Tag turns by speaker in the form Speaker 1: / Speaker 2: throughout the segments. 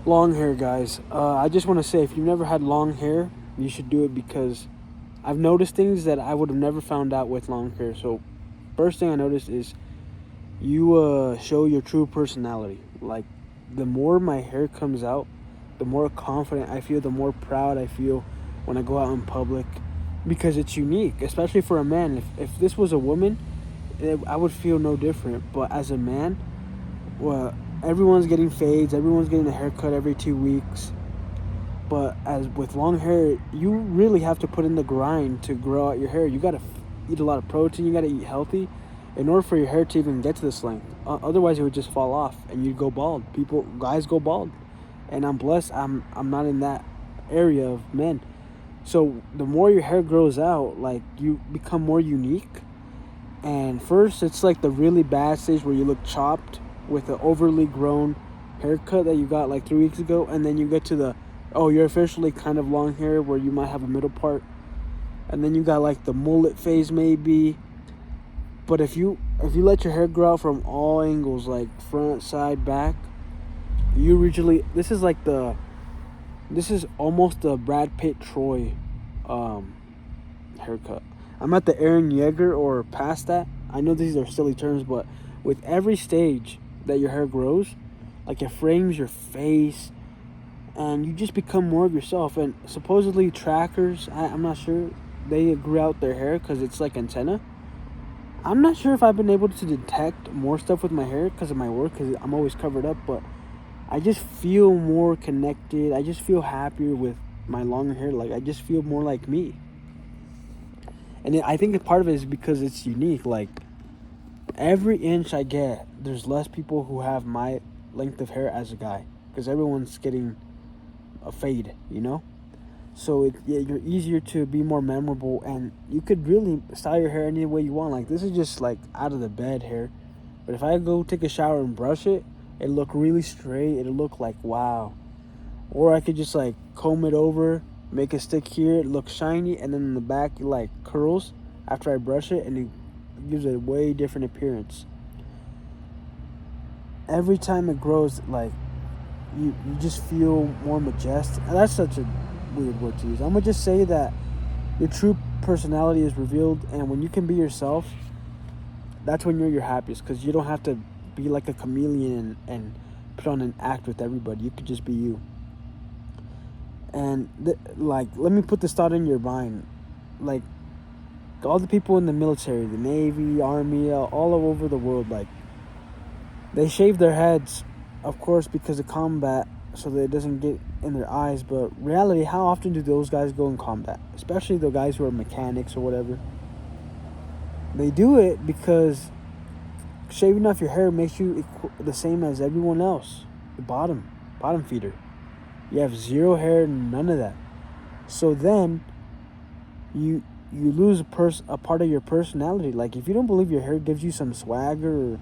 Speaker 1: Long hair, guys. I just want to say, if you've never had long hair, you should do it because I've noticed things that I would have never found out with long hair. So, first thing I noticed is you show your true personality. Like, the more my hair comes out, the more confident I feel, the more proud I feel when I go out in public because it's unique, especially for a man. If this was a woman, I would feel no different. But as a man, well, everyone's getting fades, everyone's getting a haircut every 2 weeks. But as with long hair, you really have to put in the grind to grow out your hair. You gotta eat a lot of protein. You gotta eat healthy, in order for your hair to even get to this length. Otherwise, it would just fall off and you'd go bald. Guys go bald, and I'm blessed. I'm not in that area of men. So the more your hair grows out, like you become more unique. And first, it's like the really bad stage where you look chopped with an overly grown haircut that you got like 3 weeks ago, and then you get to the you're officially kind of long hair where you might have a middle part, and then you got like the mullet phase maybe. But if you let your hair grow out from all angles, like front, side, back, you usually this is almost the Brad Pitt Troy um, haircut. I'm at the Aaron Yeager or past that. I know these are silly terms, but with every stage that your hair grows, like it frames your face, and you just become more of yourself. And supposedly trackers, I'm not sure, they grew out their hair because it's like antenna. I'm not sure if I've been able to detect more stuff with my hair because of my work, because I'm always covered up, but I just feel more connected. I just feel happier with my longer hair. Like, I just feel more like me. And I think a part of it is because it's unique. Like, every inch I get, there's less people who have my length of hair as a guy, because everyone's getting a fade, you know? So you're easier to be more memorable, and you could really style your hair any way you want. Like, this is just like out of the bed hair, but if I go take a shower and brush it, it'll look really straight. It'll look like wow. Or I could just like comb it over, make a stick here, it looks shiny, and then in the back it like curls after I brush it, and it gives a way different appearance. Every time it grows, like you just feel more majestic. And that's such a weird word to use. I'm gonna just say that your true personality is revealed, and when you can be yourself, that's when you're your happiest, because you don't have to be like a chameleon and put on an act with everybody. You could just be you. And like, let me put this thought in your mind. Like, all the people in the military, the Navy, Army, all over the world, like, they shave their heads, of course, because of combat, so that it doesn't get in their eyes. But reality, how often do those guys go in combat? Especially the guys who are mechanics or whatever. They do it because shaving off your hair makes you the same as everyone else. The bottom feeder. You have zero hair, none of that. So then you lose a part of your personality. Like, if you don't believe your hair gives you some swagger or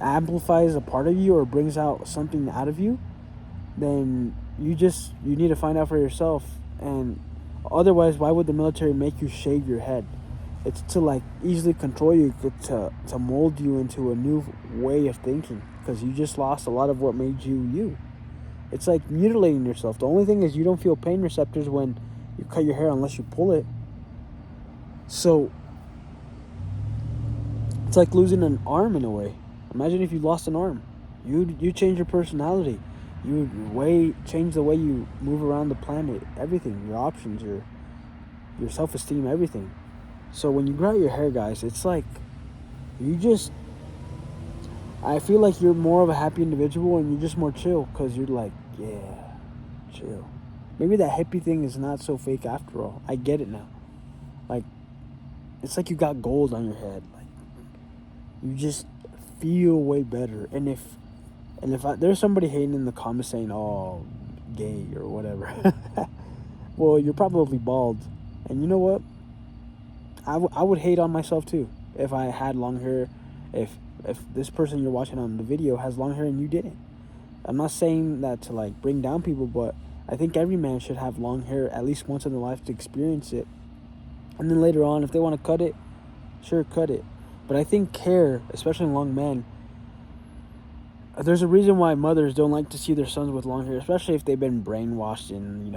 Speaker 1: amplifies a part of you or brings out something out of you, then you need to find out for yourself. And otherwise, why would the military make you shave your head? It's to like easily control you, to mold you into a new way of thinking, because you just lost a lot of what made you you. It's like mutilating yourself. The only thing is you don't feel pain receptors when you cut your hair unless you pull it. So it's like losing an arm in a way. Imagine if you lost an arm. You change your personality. You change the way you move around the planet. Everything, your options, your self-esteem, everything. So when you grow out your hair, guys, it's like you just. I feel like you're more of a happy individual, and you're just more chill, because you're like, yeah, chill. Maybe that hippie thing is not so fake after all. I get it now. Like, it's like you got gold on your head. Like, you just feel way better. And if there's somebody hating in the comments saying, "Oh, gay" or whatever, well, you're probably bald. And you know what? I would hate on myself too if I had long hair. If this person you're watching on the video has long hair and you didn't. I'm not saying that to like bring down people, but I think every man should have long hair at least once in their life to experience it. And then later on, if they want to cut it, sure, cut it. But I think hair, especially in long men, there's a reason why mothers don't like to see their sons with long hair, especially if they've been brainwashed in,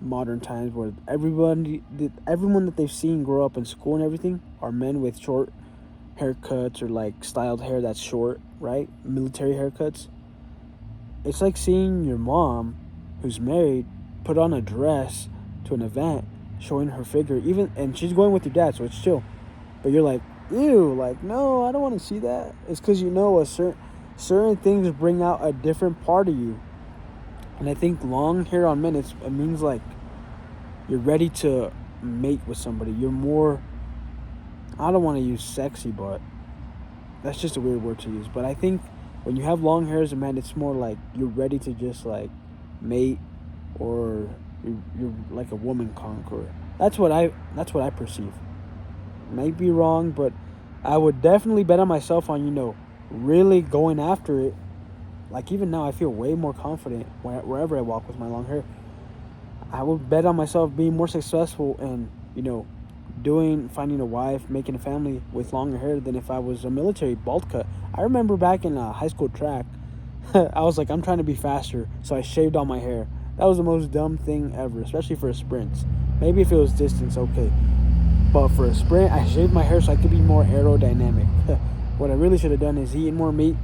Speaker 1: modern times where everyone that they've seen grow up in school and everything are men with short haircuts or like styled hair that's short, right? Military haircuts. It's like seeing your mom, who's married, put on a dress to an event showing her figure, even, and she's going with your dad, so it's chill. But you're like, ew, like, no, I don't want to see that. It's because a certain things bring out a different part of you. And I think long hair on men, it means like you're ready to mate with somebody. You're more, I don't want to use sexy, but that's just a weird word to use. But I think when you have long hair as a man, it's more like you're ready to just like mate, or you're like a woman conqueror. That's what I perceive. Might be wrong, but I would definitely bet on myself on, really going after it. Like even now, I feel way more confident wherever I walk with my long hair. I would bet on myself being more successful and, finding a wife, making a family with longer hair than if I was a military bald cut. I remember back in high school track, I was like, I'm trying to be faster, so I shaved all my hair. That was the most dumb thing ever, especially for sprints. Maybe if it was distance, okay. But for a sprint, I shaved my hair so I could be more aerodynamic. What I really should have done is eaten more meat,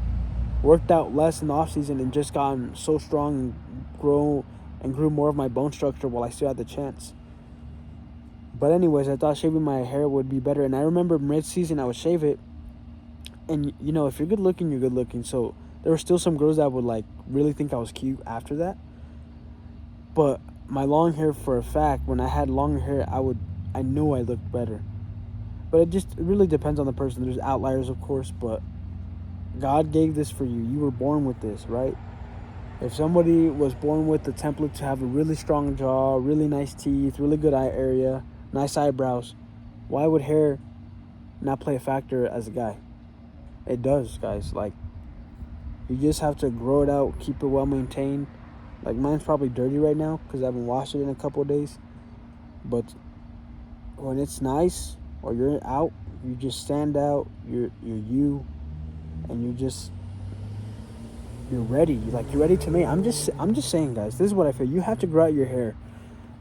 Speaker 1: worked out less in the off season, and just gotten so strong and grew more of my bone structure while I still had the chance. But anyways, I thought shaving my hair would be better. And I remember mid-season I would shave it. And, if you're good looking, you're good looking. So there were still some girls that would, like, really think I was cute after that. But my long hair, for a fact, when I had longer hair, I knew I looked better. But it really depends on the person. There's outliers, of course, but God gave this for you. You were born with this, right? If somebody was born with the template to have a really strong jaw, really nice teeth, really good eye area, nice eyebrows, why would hair not play a factor as a guy? It does, guys. Like, you just have to grow it out, keep it well maintained. Like, mine's probably dirty right now because I haven't washed it in a couple of days. But when it's nice or you're out, you just stand out, you're you, and you're ready. Like, you're ready to mate. I'm just saying, guys, this is what I feel. You have to grow out your hair.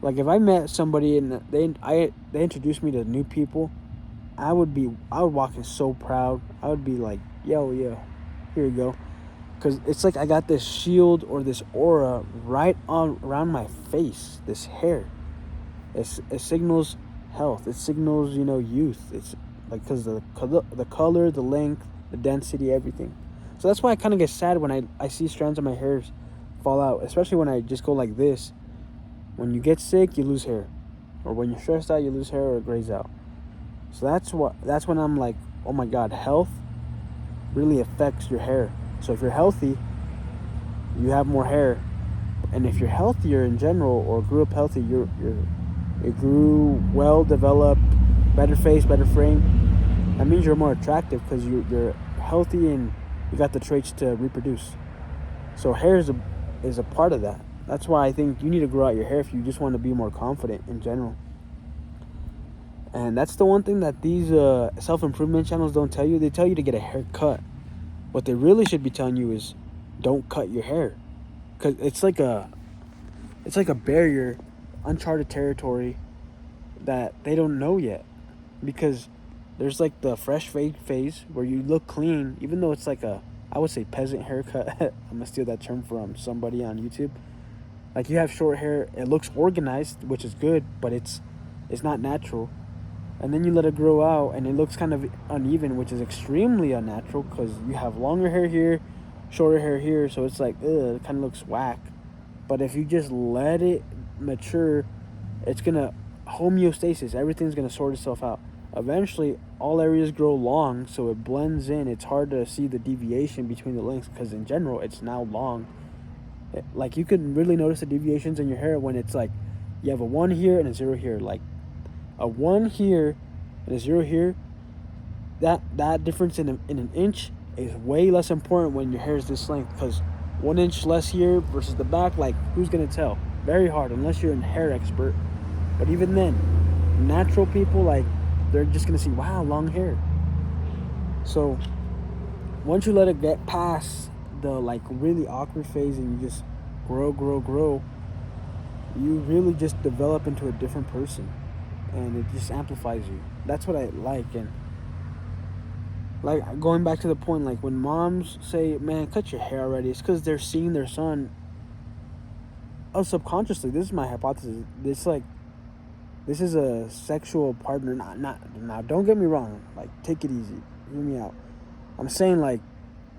Speaker 1: Like, if I met somebody and they introduced me to new people, I would walk in so proud. I would be like, yo, here you go. Because it's like I got this shield or this aura right around my face, this hair. It signals health. It signals, youth. It's like, because the color, the length, the density, everything. So that's why I kind of get sad when I see strands of my hair fall out, especially when I just go like this. When you get sick, you lose hair. Or when you're stressed out, you lose hair or it grays out. So that's when I'm like, oh my God, health really affects your hair. So if you're healthy, you have more hair. And if you're healthier in general or grew up healthy, you grew well developed, better face, better frame. That means you're more attractive because you're healthy and you got the traits to reproduce. So hair is a part of that. That's why I think you need to grow out your hair if you just want to be more confident in general. And that's the one thing that these self-improvement channels don't tell you. They tell you to get a haircut. What they really should be telling you is don't cut your hair. Because it's like a barrier, uncharted territory that they don't know yet. Because there's like the fresh fade phase where you look clean, even though it's like I would say peasant haircut. I'm going to steal that term from somebody on YouTube. Like, you have short hair, it looks organized, which is good, but it's not natural. And then you let it grow out, and it looks kind of uneven, which is extremely unnatural because you have longer hair here, shorter hair here, so it's like, it kind of looks whack. But if you just let it mature, it's going to homeostasis. Everything's going to sort itself out. Eventually, all areas grow long, so it blends in. It's hard to see the deviation between the lengths because, in general, it's now long. Like, you can really notice the deviations in your hair when it's like you have a 1 here and a 0 here. Like, a 1 here and a 0 here, that difference in an inch is way less important when your hair is this length, because 1 inch less here versus the back, like, who's going to tell? Very hard, unless you're a hair expert. But even then, natural people, like, they're just going to see, wow, long hair. So once you let it get past the like really awkward phase and you just grow, you really just develop into a different person, and it just amplifies you. That's what I like. And like going back to the point, like when moms say, "Man, cut your hair already," it's because they're seeing their son. Oh, subconsciously, this is my hypothesis. This is a sexual partner. Not now. Don't get me wrong. Like, take it easy. Hear me out. I'm saying, like,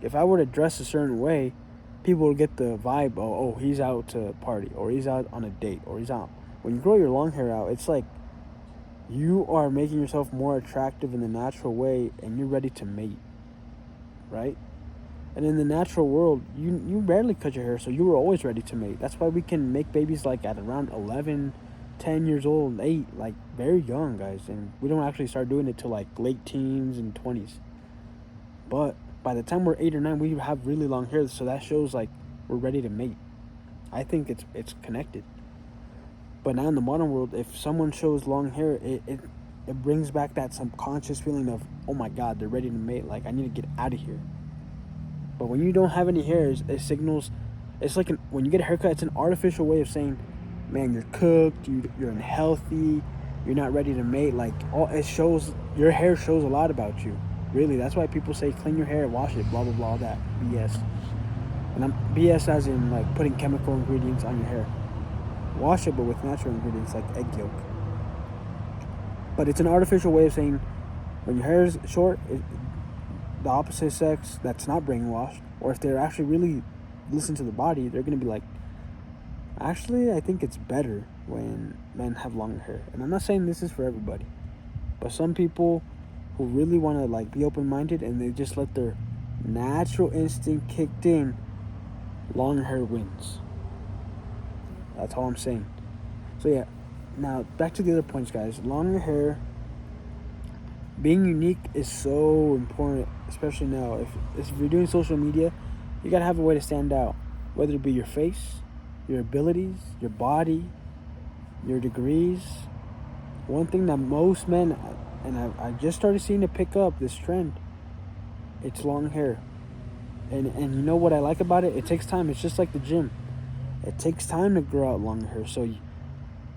Speaker 1: if I were to dress a certain way, people would get the vibe. Oh, he's out to party, or he's out on a date, or he's out. When you grow your long hair out, it's like you are making yourself more attractive in the natural way, and you're ready to mate, right? And in the natural world, you rarely cut your hair, so you were always ready to mate. That's why we can make babies like at around 11, 10 years old, 8, like very young, guys. And we don't actually start doing it till like late teens and 20s. But by the time we're 8 or 9, we have really long hair, so that shows like we're ready to mate. I think it's connected. But now in the modern world, if someone shows long hair, it brings back that subconscious feeling of, oh my God, they're ready to mate. Like, I need to get out of here. But when you don't have any hairs, it signals. It's like when you get a haircut, it's an artificial way of saying, man, you're cooked, you're unhealthy, you're not ready to mate. Like, all it shows, your hair shows a lot about you. Really, that's why people say clean your hair, wash it, blah blah blah, all that BS. And I'm BS as in like putting chemical ingredients on your hair. Wash it, but with natural ingredients like egg yolk. But it's an artificial way of saying when your hair is short, the opposite sex that's not brainwashed, or if they're actually really listen to the body, they're gonna be like, actually, I think it's better when men have longer hair. And I'm not saying this is for everybody, but some people who really want to like be open-minded and they just let their natural instinct kicked in, long hair wins. That's all I'm saying. So yeah, now back to the other points, guys. Longer hair, being unique is so important, especially now. If you're doing social media, you gotta have a way to stand out, whether it be your face, your abilities, your body, your degrees. One thing that most men, and I just started seeing it pick up this trend, it's long hair. And you know what I like about it? It takes time. It's just like the gym. It takes time to grow out long hair. So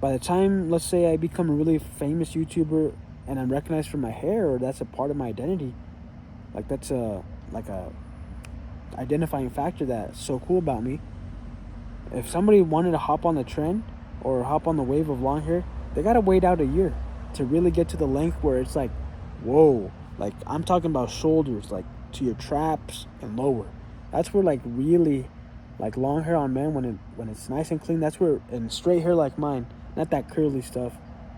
Speaker 1: by the time, let's say I become a really famous YouTuber and I'm recognized for my hair, or that's a part of my identity, like that's a identifying factor that's so cool about me. If somebody wanted to hop on the trend or hop on the wave of long hair, they gotta wait out a year to really get to the length where it's like, whoa, like I'm talking about shoulders, like to your traps and lower. That's where like really, like long hair on men, when it's nice and clean, that's where, and straight hair like mine, not that curly stuff.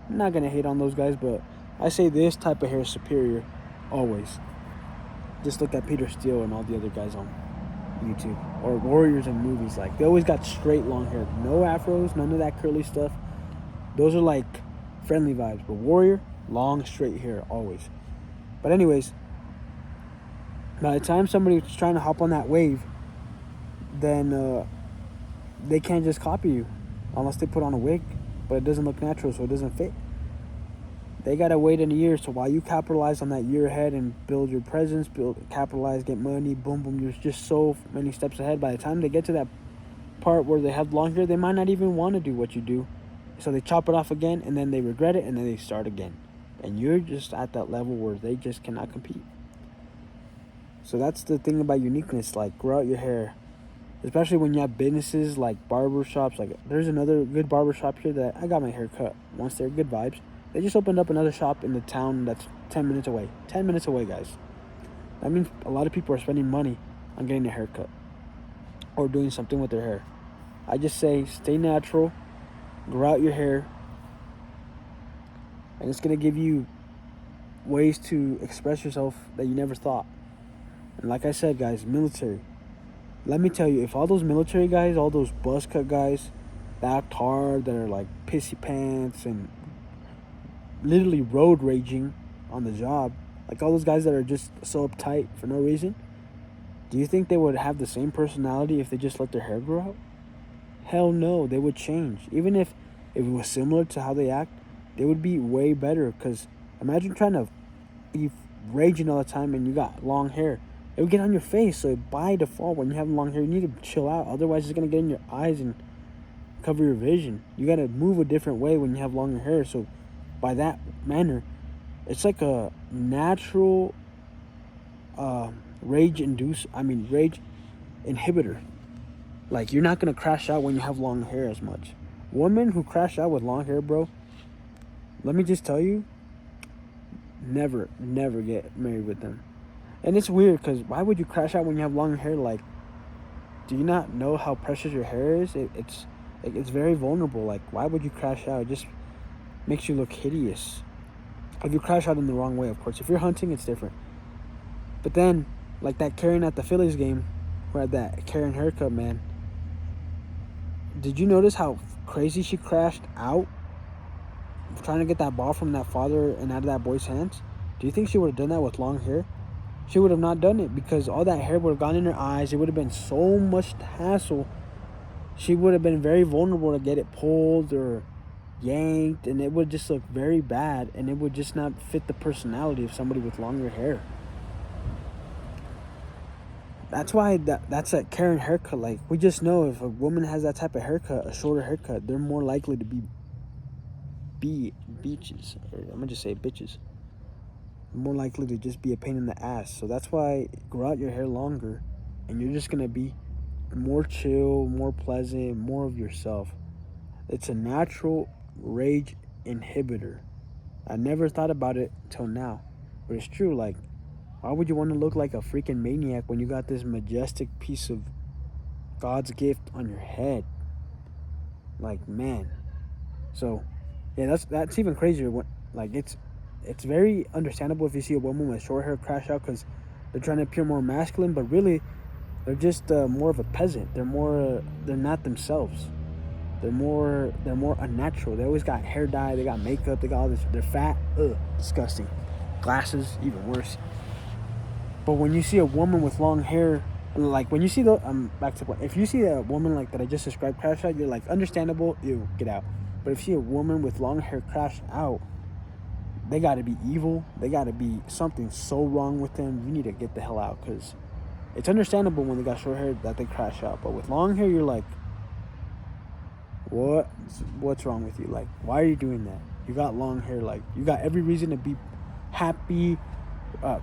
Speaker 1: I'm not gonna hate on those guys, but I say this type of hair is superior, always. Just look at Peter Steele and all the other guys on YouTube, or warriors in movies. Like, they always got straight long hair, no afros, none of that curly stuff. Those are like friendly vibes. But warrior, long straight hair always. But anyways, by the time somebody's trying to hop on that wave, then they can't just copy you unless they put on a wig, but it doesn't look natural, so it doesn't fit. They gotta wait in a year. So while you capitalize on that year ahead and build your presence, capitalize, get money, boom, boom, you're just so many steps ahead. By the time they get to that part where they have long hair, they might not even want to do what you do. So they chop it off again, and then they regret it, and then they start again. And you're just at that level where they just cannot compete. So that's the thing about uniqueness. Like, grow out your hair. Especially when you have businesses like barber shops. Like, there's another good barber shop here that I got my hair cut once. They're good vibes. They just opened up another shop in the town that's 10 minutes away. 10 minutes away, guys. That means a lot of people are spending money on getting a haircut or doing something with their hair. I just say stay natural, grow out your hair, and it's going to give you ways to express yourself that you never thought. And like I said, guys, military. Let me tell you, if all those military guys, all those buzz cut guys that act hard, that are like pissy pants and literally road raging on the job, like all those guys that are just so uptight for no reason, do you think they would have the same personality if they just let their hair grow out? Hell no, they would change. Even if it was similar to how they act, they would be way better. Because imagine trying to be raging all the time and you got long hair. It would get on your face. So by default, when you have long hair, you need to chill out. Otherwise, it's gonna get in your eyes and cover your vision. You gotta move a different way when you have longer hair. So by that manner, it's like a natural rage inhibitor. Like, you're not gonna crash out when you have long hair as much. Women who crash out with long hair, bro, let me just tell you, never get married with them. And it's weird because why would you crash out when you have long hair? Like, do you not know how precious your hair is? It's very vulnerable. Like, why would you crash out? It just makes you look hideous. If you crash out in the wrong way, of course. If you're hunting, it's different. But then, like that Karen at the Phillies game, who had that Karen haircut, man. Did you notice how crazy she crashed out trying to get that ball from that father and out of that boy's hands? Do you think she would have done that with long hair? She would have not done it because all that hair would have gone in her eyes. It would have been so much hassle. She would have been very vulnerable to get it pulled or yanked, and it would just look very bad, and it would just not fit the personality of somebody with longer hair. That's why that's that Karen haircut. Like, we just know if a woman has that type of haircut, a shorter haircut, they're more likely to be beaches. Or I'm gonna just say bitches. More likely to just be a pain in the ass. So that's why grow out your hair longer, and you're just gonna be more chill, more pleasant, more of yourself. It's a natural rage inhibitor. I never thought about it till now, but it's true. Like, why would you want to look like a freaking maniac when you got this majestic piece of God's gift on your head? Like, man. So yeah, that's even crazier. Like, it's very understandable if you see a woman with short hair crash out because they're trying to appear more masculine, but really they're just more of a peasant. They're not themselves. They're more unnatural. They always got hair dye, they got makeup, they got all this. They're fat, disgusting. Glasses, even worse. But when you see a woman with long hair, like when you see back to the point. If you see a woman like that I just described crash out, you're like, understandable, ew, get out. But if you see a woman with long hair crash out, they got to be evil. They got to be something so wrong with them. You need to get the hell out, because it's understandable when they got short hair that they crash out. But with long hair, you're like, what's wrong with you? Like, why are you doing that? You got long hair. Like, you got every reason to be happy,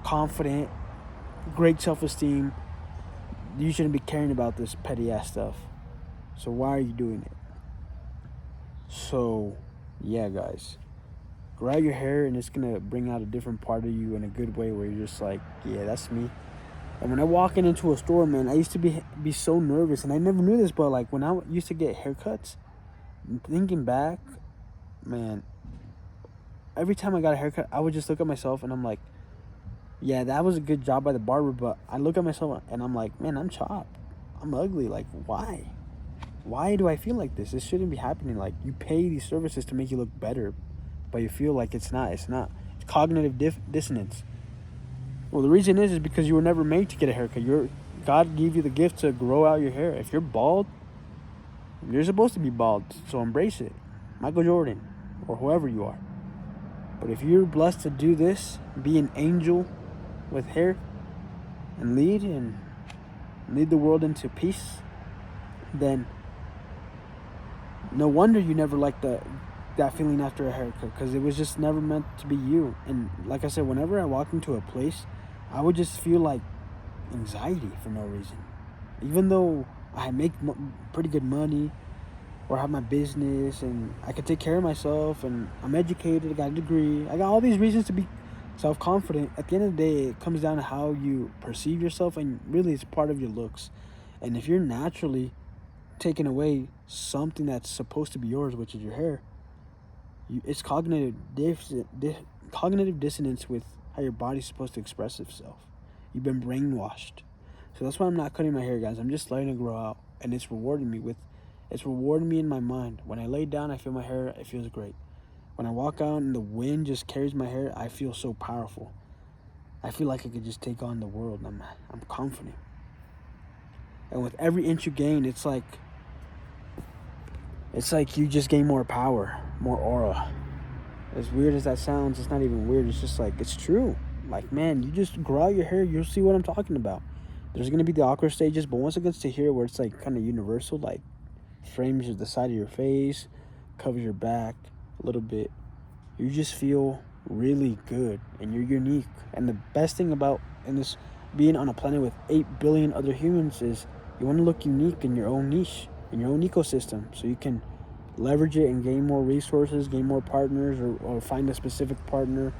Speaker 1: confident, great self-esteem. You shouldn't be caring about this petty ass stuff. So why are you doing it? So yeah, guys, grow out your hair, and it's gonna bring out a different part of you in a good way, where you're just like, yeah, that's me. And when I walk into a store, man, I used to be so nervous, and I never knew this, but like when I used to get haircuts, thinking back, man, every time I got a haircut, I would just look at myself and I'm like, yeah, that was a good job by the barber. But I look at myself and I'm like, man, I'm chopped, I'm ugly. Like, why do I feel like this? This shouldn't be happening. Like, you pay these services to make you look better, but you feel like it's not. It's cognitive dissonance. Well, the reason is because you were never made to get a haircut. God gave you the gift to grow out your hair. If you're bald, you're supposed to be bald, so embrace it. Michael Jordan, or whoever you are. But if you're blessed to do this, be an angel with hair, and lead the world into peace, then no wonder you never liked that feeling after a haircut, because it was just never meant to be you. And like I said, whenever I walked into a place, I would just feel like anxiety for no reason. Even though I make pretty good money, or have my business, and I could take care of myself, and I'm educated, I got a degree, I got all these reasons to be self-confident. At the end of the day, it comes down to how you perceive yourself, and really it's part of your looks. And if you're naturally taking away something that's supposed to be yours, which is your hair, it's cognitive dissonance with how your body's supposed to express itself. You've been brainwashed. So that's why I'm not cutting my hair, guys. I'm just letting it grow out, and it's rewarding me in my mind. When I lay down, I feel my hair, it feels great. When I walk out and the wind just carries my hair, I feel so powerful. I feel like I could just take on the world. I'm confident. And with every inch you gain, it's like you just gain more power, more aura. As weird as that sounds, it's not even weird. It's just like, it's true. Like, man, you just grow out your hair, you'll see what I'm talking about. There's gonna be the awkward stages, but once it gets to here where it's like kind of universal, like frames the side of your face, covers your back a little bit, you just feel really good and you're unique. And the best thing about in this being on a planet with 8 billion other humans is you want to look unique in your own niche, in your own ecosystem, so you can leverage it and gain more resources, gain more partners, or find a specific partner,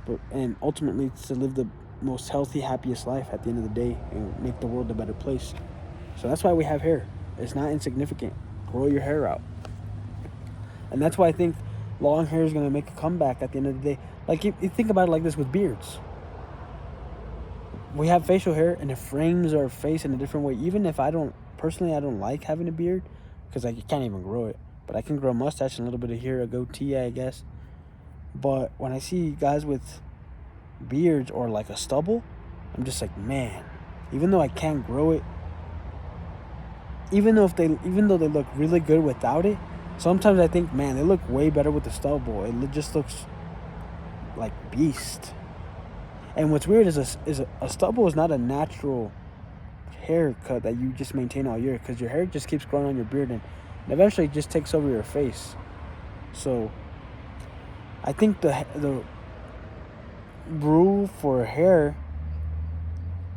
Speaker 1: but and ultimately to live the most healthy, happiest life at the end of the day and make the world a better place. So that's why we have hair. It's not insignificant. Grow your hair out. And that's why I think long hair is going to make a comeback at the end of the day. Like, you think about it like this with beards. We have facial hair and it frames our face in a different way. Even if I don't like having a beard because I can't even grow it. But I can grow a mustache and a little bit of hair, a goatee, I guess. But when I see guys with beards or like a stubble, I'm just like, man, even though I can't grow it, even though they look really good without it, sometimes I think, man, they look way better with the stubble. It just looks like beast. And what's weird is a stubble is not a natural haircut that you just maintain all year, because your hair just keeps growing on your beard and eventually it just takes over your face. So I think the rule for hair,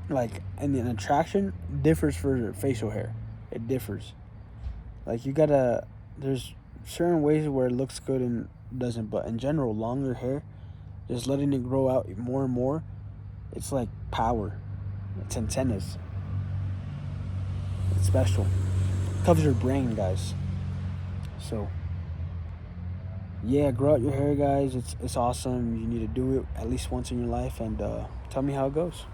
Speaker 1: like, and an attraction differs for facial hair. It differs. Like, there's certain ways where it looks good and doesn't, but in general, longer hair, just letting it grow out more and more, it's like power. It's antennas. It's special. It covers your brain, guys. So, yeah, grow out your hair, guys. It's awesome. You need to do it at least once in your life, and tell me how it goes.